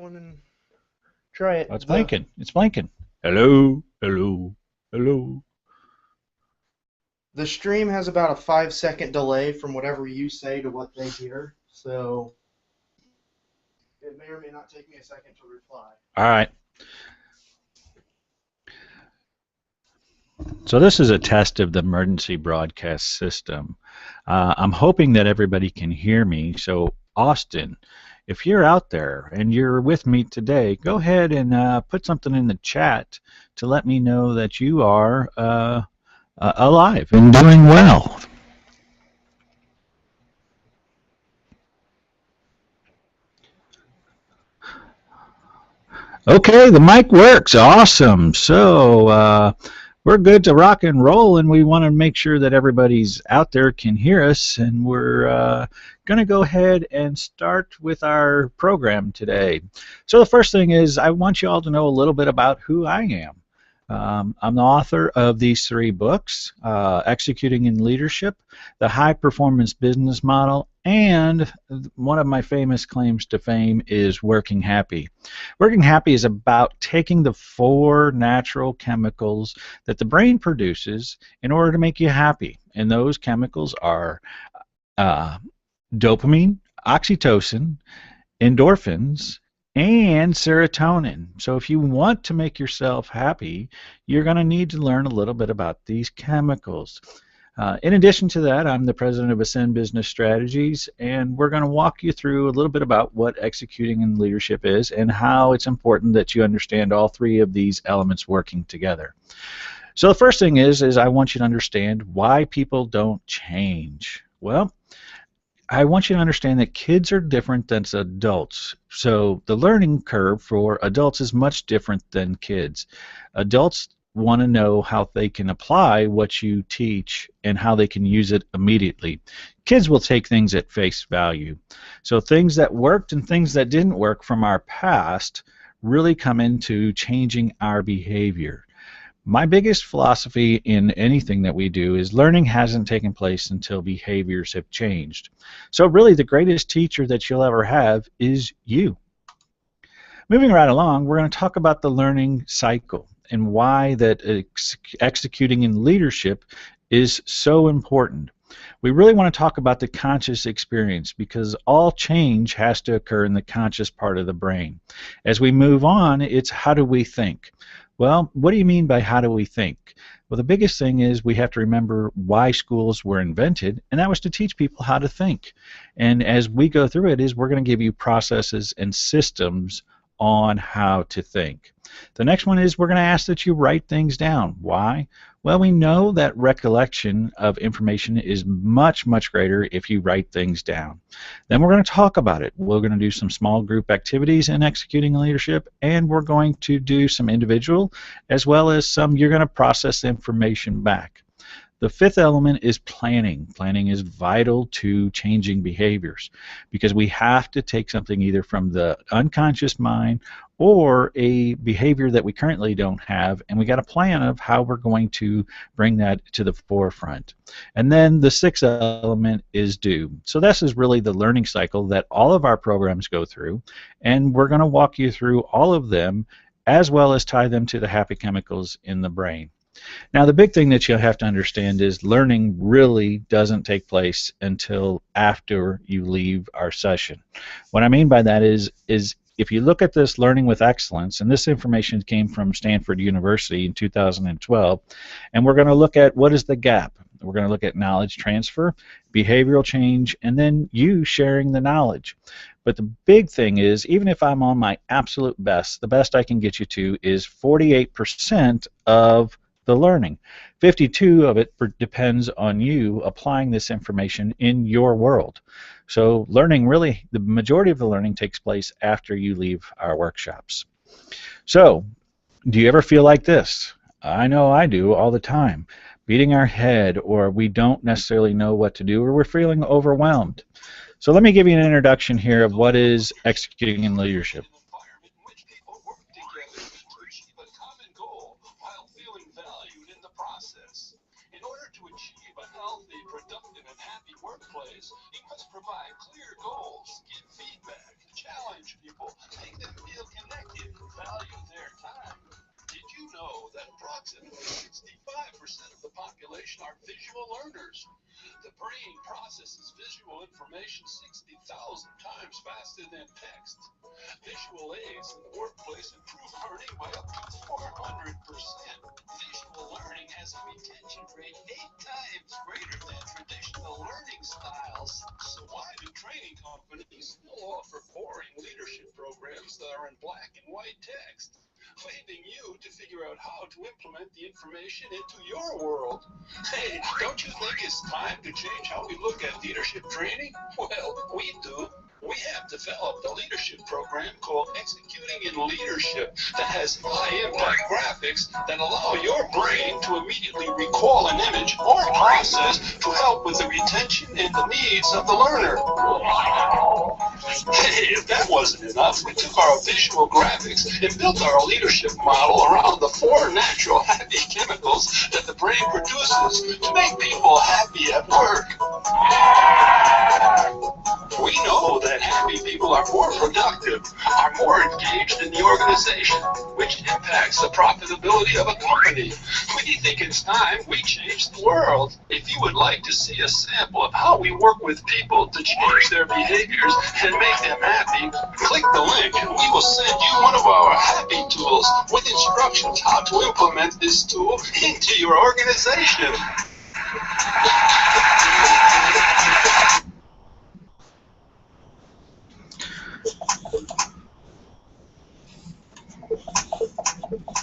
one and try Oh, it's it. blinking. It's blinking. Hello, hello, hello. The stream has about a 5 second delay from whatever you say to what they hear, so it may or may not take me a second to reply. All right. So this is a test of the emergency broadcast system. I'm hoping that everybody can hear me. So Austin, if you're out there and you're with me today, go ahead and put something in the chat to let me know that you are alive and doing well. Okay, the mic works. Awesome. So we're good to rock and roll, and we want to make sure that everybody's out there can hear us. And we're going to go ahead and start with our program today. So the first thing is I want you all to know a little bit about who I am. I'm the author of these three books, Executing in Leadership, The High Performance Business Model, and one of my famous claims to fame is Working Happy. Working Happy is about taking the four natural chemicals that the brain produces in order to make you happy. And those chemicals are uh, dopamine, oxytocin, endorphins, and serotonin. So if you want to make yourself happy, you're going to need to learn a little bit about these chemicals. In addition to that, I'm the president of Ascend Business Strategies, and we're going to walk you through a little bit about what executing in leadership is and how it's important that you understand all three of these elements working together. So the first thing is I want you to understand why people don't change. Well, I want you to understand that kids are different than adults. So the learning curve for adults is much different than kids. Adults want to know how they can apply what you teach and how they can use it immediately. Kids will take things at face value. So things that worked and things that didn't work from our past really come into changing our behavior. My biggest philosophy in anything that we do is learning hasn't taken place until behaviors have changed. So really the greatest teacher that you'll ever have is you. Moving right along, we're going to talk about the learning cycle and why that executing in leadership is so important. We really want to talk about the conscious experience because all change has to occur in the conscious part of the brain. As we move on, it's how do we think? Well, what do you mean by how do we think? Well, the biggest thing is we have to remember why schools were invented, and that was to teach people how to think. And as we go through it, is we're going to give you processes and systems on how to think. The next one is we're going to ask that you write things down. Why? Well, we know that recollection of information is much, much greater if you write things down. Then we're going to talk about it. We're going to do some small group activities in executing leadership, and we're going to do some individual as well as some you're going to process the information back. The fifth element is planning. Planning is vital to changing behaviors because we have to take something either from the unconscious mind or a behavior that we currently don't have, and we got a plan of how we're going to bring that to the forefront. And then the sixth element is do. So this is really the learning cycle that all of our programs go through, and we're going to walk you through all of them as well as tie them to the happy chemicals in the brain. Now, the big thing that you have to understand is learning really doesn't take place until after you leave our session. What I mean by that is if you look at this learning with excellence, and this information came from Stanford University in 2012, and we're going to look at what is the gap. We're going to look at knowledge transfer, behavioral change, and then you sharing the knowledge. But the big thing is, even if I'm on my absolute best, the best I can get you to is 48% of the learning. 52 of it depends on you applying this information in your world. So learning really, the majority of the learning takes place after you leave our workshops. So, do you ever feel like this? I know I do all the time. Beating our head, or we don't necessarily know what to do, or we're feeling overwhelmed. So let me give you an introduction here of what is executing in leadership. visual learners. The brain processes visual information 60,000 times faster than text. Visual aids in the workplace improve learning by up to 400%. Visual learning has a retention rate 8 times greater than traditional learning styles. So why do training companies still offer boring leadership programs that are in black and white text, leaving you to figure out how to implement the information into your world? Hey, don't you think it's time to change how we look at leadership training? Well, we do. We have developed a leadership program called Executing in Leadership that has high-impact graphics that allow your brain to immediately recall an image or process to help with the retention and the needs of the learner. Hey, if that wasn't enough, we took our visual graphics and built our leadership model around the 4 natural happy chemicals that the brain produces to make people happy at work. We know that happy people are more productive, are more engaged in the organization, which impacts the profitability of a company. We think it's time we change the world. If you would like to see a sample of how we work with people to change their behaviors and make them happy, click the link and we will send you one of our happy tools with instructions how to implement this tool into your organization.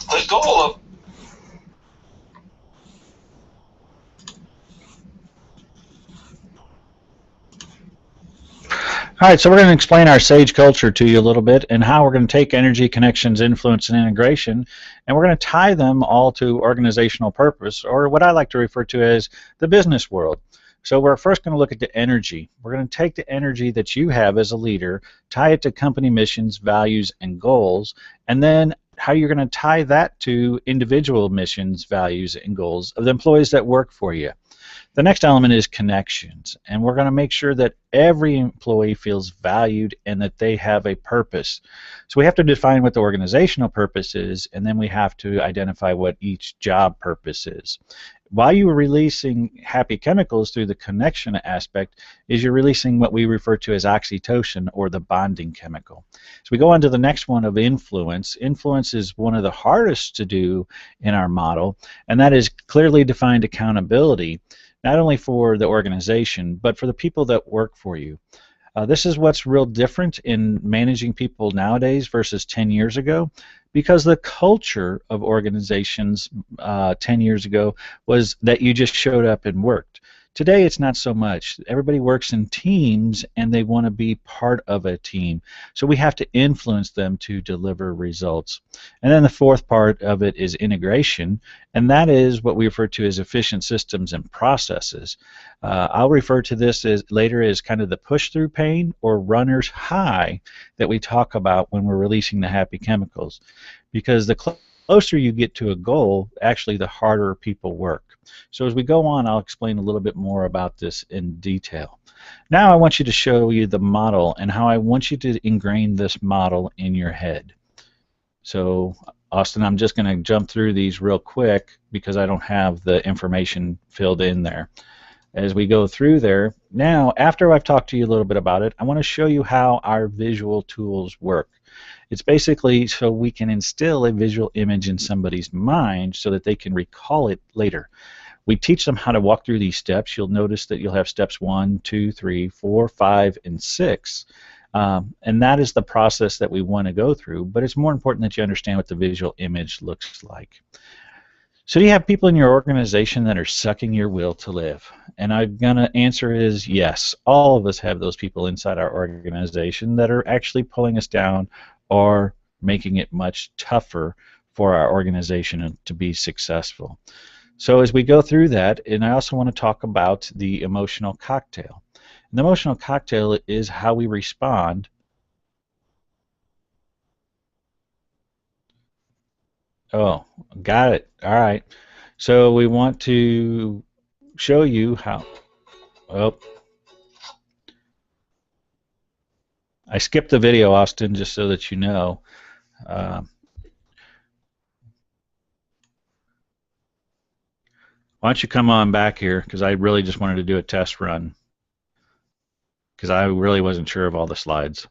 The goal of All right, so we're going to explain our SAGE culture to you a little bit and how we're going to take energy, connections, influence, and integration, and we're going to tie them all to organizational purpose, or what I like to refer to as the business world. So we're first going to look at the energy. We're going to take the energy that you have as a leader, tie it to company missions, values, and goals, and then how you're going to tie that to individual missions, values, and goals of the employees that work for you. The next element is connections, and we're going to make sure that every employee feels valued and that they have a purpose. So we have to define what the organizational purpose is, and then we have to identify what each job purpose is. While you are releasing happy chemicals through the connection aspect, is you're releasing what we refer to as oxytocin, or the bonding chemical. So we go on to the next one of influence. Influence is one of the hardest to do in our model, and that is clearly defined accountability, not only for the organization, but for the people that work for you. This is what's real different in managing people nowadays versus 10 years ago, because the culture of organizations 10 years ago was that you just showed up and worked. Today it's not so much. Everybody works in teams and they want to be part of a team. So we have to influence them to deliver results. And then the fourth part of it is integration, and that is what we refer to as efficient systems and processes. I'll refer to this as later as kind of the push-through pain or runner's high that we talk about when we're releasing the happy chemicals. Because the closer you get to a goal, actually the harder people work. So as we go on, I'll explain a little bit more about this in detail. Now I want you to show you the model and how I want you to ingrain this model in your head. So Austin, I'm just going to jump through these real quick because I don't have the information filled in there. As we go through there, now after I've talked to you a little bit about it, I want to show you how our visual tools work. It's basically so we can instill a visual image in somebody's mind so that they can recall it later. We teach them how to walk through these steps. You'll notice that you'll have steps 1, 2, 3, 4, 5, and 6. And that is the process that we want to go through, but it's more important that you understand what the visual image looks like. So do you have people in your organization that are sucking your will to live? And I'm going to answer is yes. All of us have those people inside our organization that are actually pulling us down or making it much tougher for our organization to be successful. So as we go through that, and I also want to talk about the emotional cocktail. And the emotional cocktail is how we respond Oh, got it. All right. So we want to show you how. Oh, I skipped the video, Austin, just so that you know. Uh, Why don't you come on back here, because I really just wanted to do a test run, because I really wasn't sure of all the slides.